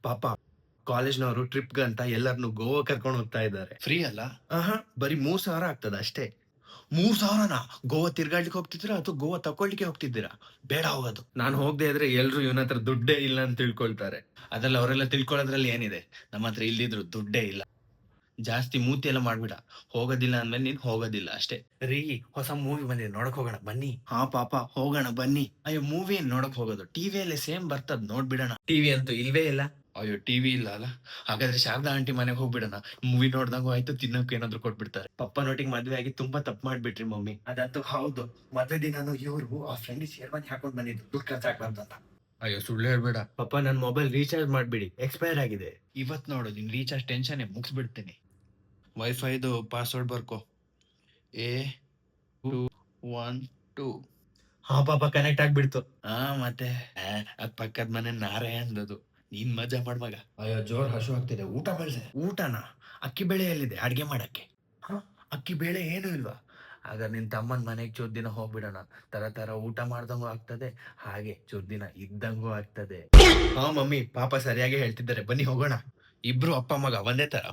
ಪಾಪ ಕಾಲೇಜ್ನವರು ಟ್ರಿಪ್‌ಗಂತ ಎಲ್ಲರನ್ನೂ ಗೋವಾ ಕರ್ಕೊಂಡು ಹೋಗ್ತಾ ಇದ್ದಾರೆ. ಫ್ರೀ ಅಲ್ಲ? ಬರೀ 3,000 ಆಗ್ತದ ಅಷ್ಟೇ. 3,000ನಾ? ಗೋವಾ ತಿರ್ಗಾಡ್ಲಿಕ್ಕೆ ಹೋಗ್ತಿದ್ದೀರಾ ಅಥವಾ ಗೋವಾ ತಕೊಳ್ಳಿಕ್ಕೆ ಹೋಗ್ತಿದ್ದೀರಾ? ಬೇಡ ಹೋಗೋದು. ನಾನು ಹೋಗದೆ ಇದ್ರೆ ಎಲ್ರು ಇವನ ಹತ್ರ ದುಡ್ಡೇ ಇಲ್ಲ ಅಂತ ತಿಳ್ಕೊಳ್ತಾರೆ. ಅದ್ರಲ್ಲಿ ಅವರೆಲ್ಲ ತಿಳ್ಕೊಳ್ಳೋದ್ರಲ್ಲಿ ಏನಿದೆ? ನಮ್ಮ ಹತ್ರ ಇಲ್ದಿದ್ರು ದುಡ್ಡೇ ಇಲ್ಲ. ಜಾಸ್ತಿ ಮೂತಿ ಎಲ್ಲ ಮಾಡ್ಬೇಡ. ಹೋಗೋದಿಲ್ಲ ಅಂದ್ಮೇಲೆ ನೀನ್ ಹೋಗೋದಿಲ್ಲ ಅಷ್ಟೇ. ರೀ, ಹೊಸ ಮೂವಿ ಬಂದಿದೆ, ನೋಡಕ್ ಹೋಗೋಣ ಬನ್ನಿ. ಪಾಪ ಹೋಗೋಣ ಬನ್ನಿ. ಅಯ್ಯೋ, ಮೂವಿ ಏನ್ ನೋಡಕ್ ಹೋಗೋದು, ಟಿವಿಯಲ್ಲಿ ಸೇಮ್ ಬರ್ತದ್, ನೋಡ್ಬಿಡೋಣ. ಟಿವಿ ಅಂತೂ ಇಲ್ವೇ ಇಲ್ಲ. ಅಯ್ಯೋ, ಟಿವಿ ಇಲ್ಲ ಅಲ್ಲ? ಹಾಗಾದ್ರೆ ಶಾರದಾ ಆಂಟಿ ಮನೆಗೆ ಹೋಗ್ಬಿಡೋಣ. ಮೂವಿ ನೋಡ್ದಂಗೂ ಆಯ್ತು, ತಿನ್ನೋಕೆ ಏನಾದ್ರು ಕೊಟ್ಬಿಡ್ತಾರೆ. ಪಪ್ಪನೊಟ್ಟಿಗೆ ಮದ್ವೆ ಆಗಿ ತುಂಬಾ ತಪ್ಪು ಮಾಡ್ಬಿಟ್ರಿ ಮಮ್ಮಿ. ಅದಂತೂ ಹೌದು. ಮದ್ವೆ ದಿನಾನು ಇವ್ರು ಆ ಫ್ರೆಂಡ್ ಶೇರ್ವಾನಿ ಹಾಕೊಂಡ್ ಬಂದಿದ್ದು ದುಡ್ಡು ಖರ್ಚಾಗ್ಬಾರ್ದು ಅಂತ. ಅಯ್ಯೋ, ಸುಳ್ಳು ಹೇಳ್ಬೇಡ. ಪಪ್ಪ, ನನ್ ಮೊಬೈಲ್ ರೀಚಾರ್ಜ್ ಮಾಡ್ಬಿಡಿ, ಎಕ್ಸ್ಪೈರ್ ಆಗಿದೆ. ಇವತ್ ನೋಡು, ನಿನ್ ರೀಚಾರ್ಜ್ ಟೆನ್ಷನ್ ಮುಗಿಸ್ಬಿಡ್ತೀನಿ. ವೈಫೈದು ಪಾಸ್ವರ್ಡ್ ಬರ್ಕೋ. A212. ಪಾಪ ಕನೆಕ್ಟ್ ಆಗ್ಬಿಡ್ತು. ಮತ್ತೆ ಅದ್ ಪಕ್ಕದ ಮನೆ ನಾರಾಯಣ್ದದು. ನೀನ್ ಮಜಾ ಮಾಡ್ ಮಗ. ಅಯ್ಯೋ, ಜೋರ್ ಹಸು ಆಗ್ತಿದೆ, ಊಟ ಬೆಳ್ಸೆ. ಊಟನಾ? ಅಕ್ಕಿ ಬೇಳೆ ಎಲ್ಲಿದೆ ಅಡ್ಗೆ ಮಾಡಕ್ಕೆ? ಅಕ್ಕಿ ಬೇಳೆ ಏನು ಇಲ್ವಾ? ಆಗ ನಿನ್ ತಮ್ಮನ್ ಮನೆಗ್ ಚೂರ್ ದಿನ ಹೋಗ್ಬಿಡೋಣ. ತರ ಊಟ ಮಾಡ್ದಂಗೂ ಆಗ್ತದೆ, ಹಾಗೆ ಚೂರ್ ದಿನ ಇದ್ದಂಗೂ ಆಗ್ತದೆ. ಮಮ್ಮಿ, ಪಾಪ ಸರಿಯಾಗಿ ಹೇಳ್ತಿದ್ದಾರೆ, ಬನ್ನಿ ಹೋಗೋಣ. ಇಬ್ರು ಅಪ್ಪ ಮಗ ಒಂದೇ ತರ.